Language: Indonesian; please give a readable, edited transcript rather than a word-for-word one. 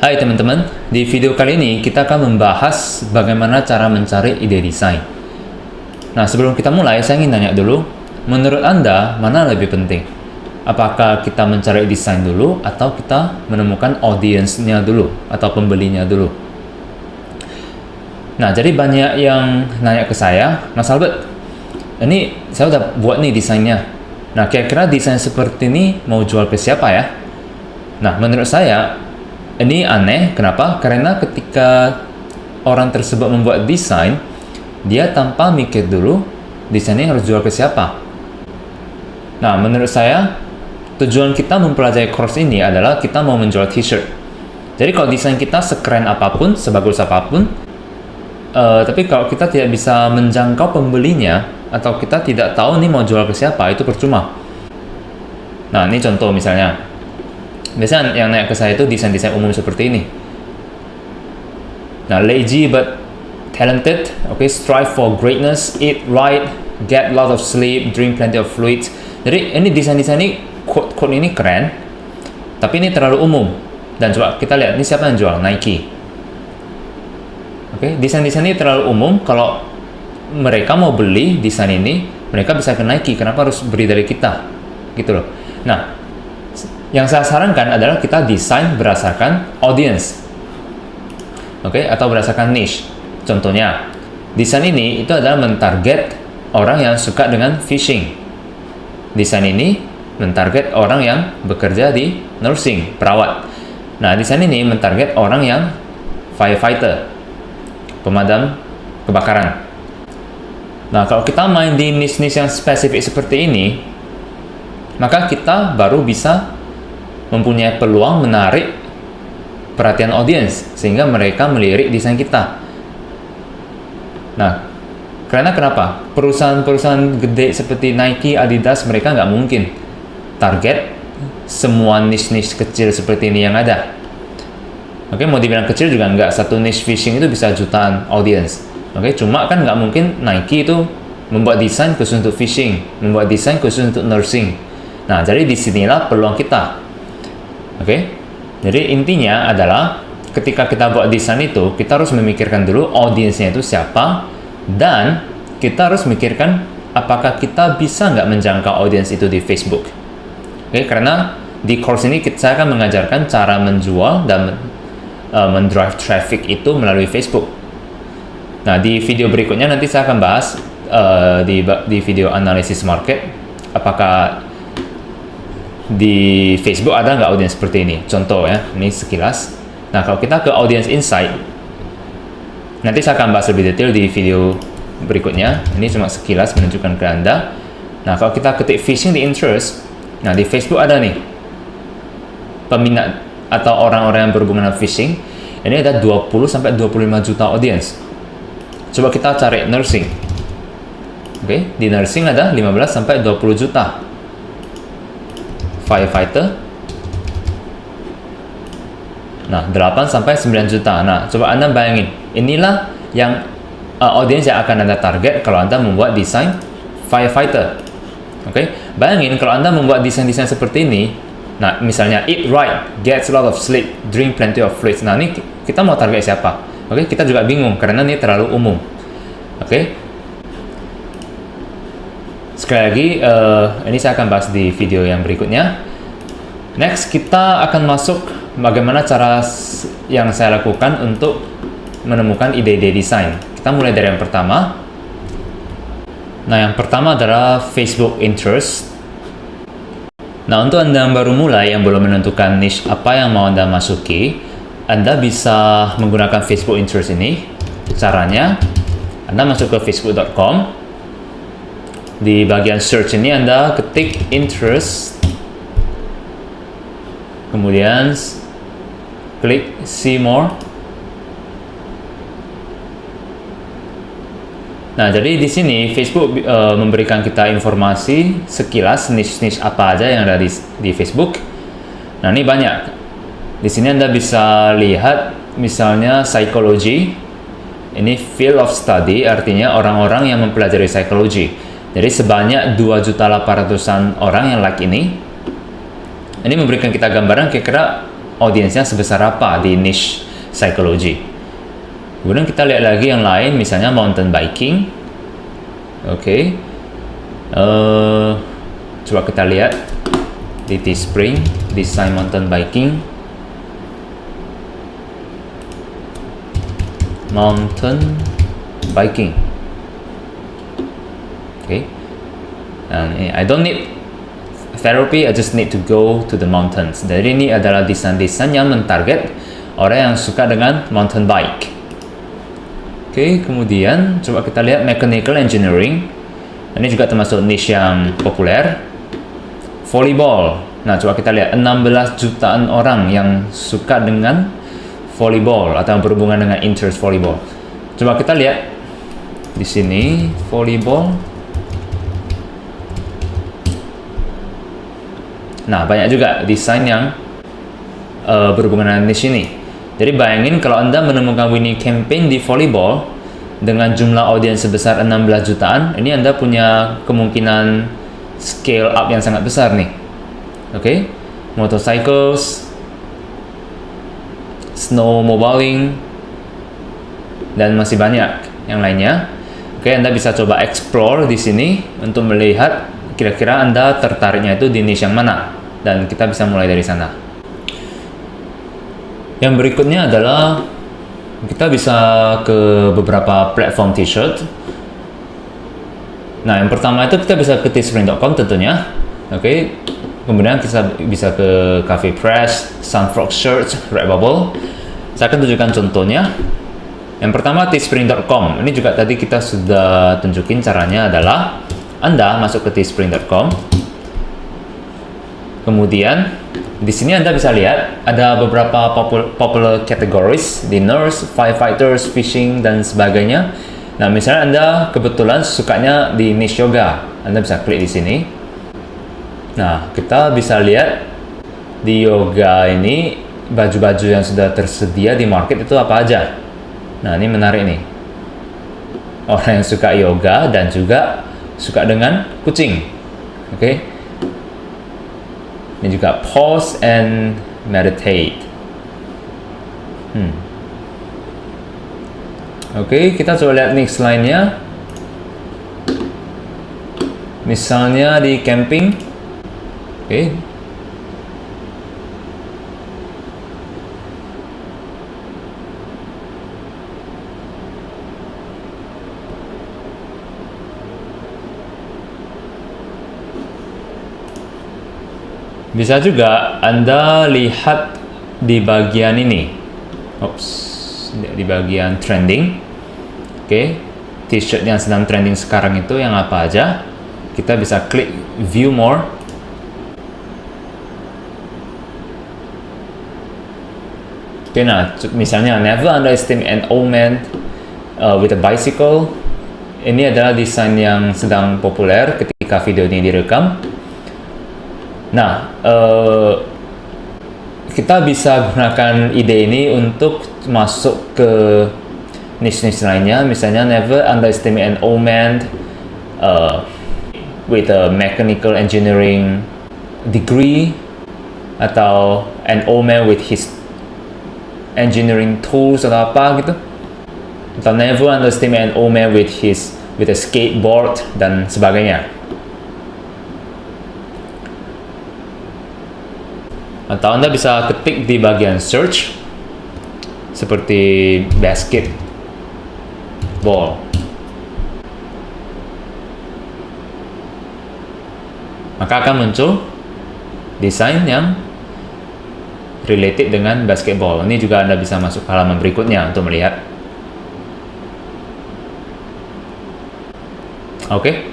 Hai teman-teman, di video kali ini kita akan membahas bagaimana cara mencari ide desain. Nah, sebelum kita mulai, saya ingin nanya dulu, menurut Anda, mana lebih penting? Apakah kita mencari desain dulu, atau kita menemukan audiensnya dulu, atau pembelinya dulu? Nah, jadi banyak yang nanya ke saya, Mas Albert, ini saya udah buat nih desainnya. Nah, kira-kira desain seperti ini mau jual ke siapa ya? Nah, menurut saya, ini aneh, kenapa? Karena ketika orang tersebut membuat desain, dia tanpa mikir dulu desainnya harus jual ke siapa. Nah, menurut saya, tujuan kita mempelajari course ini adalah kita mau menjual t-shirt. Jadi kalau desain kita sekeren apapun, sebagus apapun, tapi kalau kita tidak bisa menjangkau pembelinya, atau kita tidak tahu nih mau jual ke siapa, itu percuma. Nah, ini contoh misalnya. Biasanya yang nanya ke saya itu desain-desain umum seperti ini. Nah, lazy but talented, okay, strive for greatness, eat right, get lot of sleep, drink plenty of fluids. Jadi ini desain-desain ini, quote ini keren, tapi ini terlalu umum. Dan coba kita lihat, ini siapa yang jual? Nike. Oke, desain-desain ini terlalu umum. Kalau mereka mau beli desain ini, mereka bisa ke Nike. Kenapa harus beli dari kita? Gitu loh. Nah, yang saya sarankan adalah kita desain berdasarkan audience, atau berdasarkan niche. Contohnya, desain ini itu adalah mentarget orang yang suka dengan fishing. Desain ini mentarget orang yang bekerja di nursing, perawat. Nah, desain ini mentarget orang yang firefighter, pemadam kebakaran. Nah, kalau kita main di niche-niche yang spesifik seperti ini, maka kita baru bisa mempunyai peluang menarik perhatian audiens sehingga mereka melirik desain kita. Nah, karena kenapa? Perusahaan-perusahaan gede seperti Nike, Adidas, mereka nggak mungkin target semua niche-niche kecil seperti ini yang ada. Oke, mau dibilang kecil juga nggak. Satu niche fishing itu bisa jutaan audiens. Oke, cuma kan nggak mungkin Nike itu membuat desain khusus untuk fishing, membuat desain khusus untuk nursing. Nah, jadi disinilah peluang kita. Oke, jadi intinya adalah ketika kita buat desain itu, kita harus memikirkan dulu audiensnya itu siapa, dan kita harus memikirkan apakah kita bisa nggak menjangkau audiens itu di Facebook. Oke, karena di course ini saya akan mengajarkan cara menjual dan mendrive traffic itu melalui Facebook. Nah, di video berikutnya nanti saya akan bahas di video analisis market, apakah di Facebook ada nggak audiens seperti ini. Contoh ya, ini sekilas. Nah, kalau kita ke audience insight, nanti saya akan bahas lebih detail di video berikutnya. Ini cuma sekilas menunjukkan ke Anda. Nah, kalau kita ketik fishing di interest, nah di Facebook ada nih peminat atau orang-orang yang berhubungan dengan fishing. Ini ada 20-25 juta audiens. Coba kita cari nursing. Oke, di nursing ada 15-20 juta. Firefighter, nah 8-9 juta. Nah, coba Anda bayangin, inilah yang audiens yang akan Anda target kalau Anda membuat desain firefighter. Oke, bayangin kalau Anda membuat desain-desain seperti ini. Nah, misalnya eat right, get a lot of sleep, drink plenty of fluids. Nah, ini kita mau target siapa? Oke, kita juga bingung karena ini terlalu umum. Oke, sekali lagi, ini saya akan bahas di video yang berikutnya. Next, kita akan masuk bagaimana cara yang saya lakukan untuk menemukan ide-ide desain. Kita mulai dari yang pertama. Nah, yang pertama adalah Facebook interest. Nah, untuk Anda yang baru mulai, yang belum menentukan niche apa yang mau Anda masuki, Anda bisa menggunakan Facebook interest ini. Caranya, Anda masuk ke facebook.com. Di bagian search ini Anda ketik interest, kemudian klik see more. Nah, jadi di sini Facebook memberikan kita informasi sekilas niche-niche apa aja yang ada di Facebook. Nah, ini banyak. Di sini Anda bisa lihat misalnya psikologi. Ini field of study, artinya orang-orang yang mempelajari psikologi. Jadi sebanyak 2.800.000-an orang yang like ini. Ini memberikan kita gambaran kira-kira audiensnya sebesar apa di niche psikologi. Kemudian kita lihat lagi yang lain, misalnya mountain biking. Oke. Coba kita lihat di Teespring, design mountain biking. Mountain biking. Okay. And I don't need therapy, I just need to go to the mountains. Jadi ini adalah desain-desain yang mentarget orang yang suka dengan mountain bike. Oke, kemudian coba kita lihat mechanical engineering. Ini juga termasuk niche yang populer. Volleyball. Nah, coba kita lihat 16 jutaan orang yang suka dengan volleyball atau berhubungan dengan interest volleyball. Coba kita lihat di sini volleyball. Nah, banyak juga desain yang berhubungan dengan niche ini. Jadi bayangin kalau Anda menemukan winning campaign di volleyball dengan jumlah audiens sebesar 16 jutaan, ini Anda punya kemungkinan scale up yang sangat besar nih. Oke, motorcycles, snowmobiling, dan masih banyak yang lainnya. Oke, Anda bisa coba explore di sini untuk melihat kira-kira Anda tertariknya itu di niche yang mana, dan kita bisa mulai dari sana. Yang berikutnya adalah kita bisa ke beberapa platform t-shirt. Nah, yang pertama itu kita bisa ke teespring.com tentunya. Oke. Kemudian kita bisa ke Cafe Press, Sunfrog Shirts, Redbubble. Saya akan tunjukkan contohnya. Yang pertama teespring.com. Ini juga tadi kita sudah tunjukin caranya adalah Anda masuk ke teespring.com. Kemudian di sini Anda bisa lihat ada beberapa popular categories di nurse, firefighters, fishing, dan sebagainya. Nah, misalnya Anda kebetulan sukanya di niche yoga, Anda bisa klik di sini. Nah, kita bisa lihat di yoga ini baju-baju yang sudah tersedia di market itu apa aja. Nah, ini menarik nih. Orang yang suka yoga dan juga suka dengan kucing. Oke. Ini juga pause and meditate. Oke, kita coba lihat next lainnya. Misalnya di camping. Oke. Bisa juga Anda lihat di bagian ini. Di bagian trending. Oke. T-shirt yang sedang trending sekarang itu yang apa aja. Kita bisa klik view more. Oke, nah misalnya never underestimate an old man with a bicycle. Ini adalah desain yang sedang populer ketika video ini direkam. Nah, kita bisa gunakan ide ini untuk masuk ke niche-niche lainnya. Misalnya, never underestimate an old man with a mechanical engineering degree, atau an old man with his engineering tools atau apa gitu. Atau never underestimate an old man with a skateboard dan sebagainya. Atau Anda bisa ketik di bagian search seperti basketball. Maka akan muncul desain yang related dengan basketball. Ini juga Anda bisa masuk ke halaman berikutnya untuk melihat. Oke.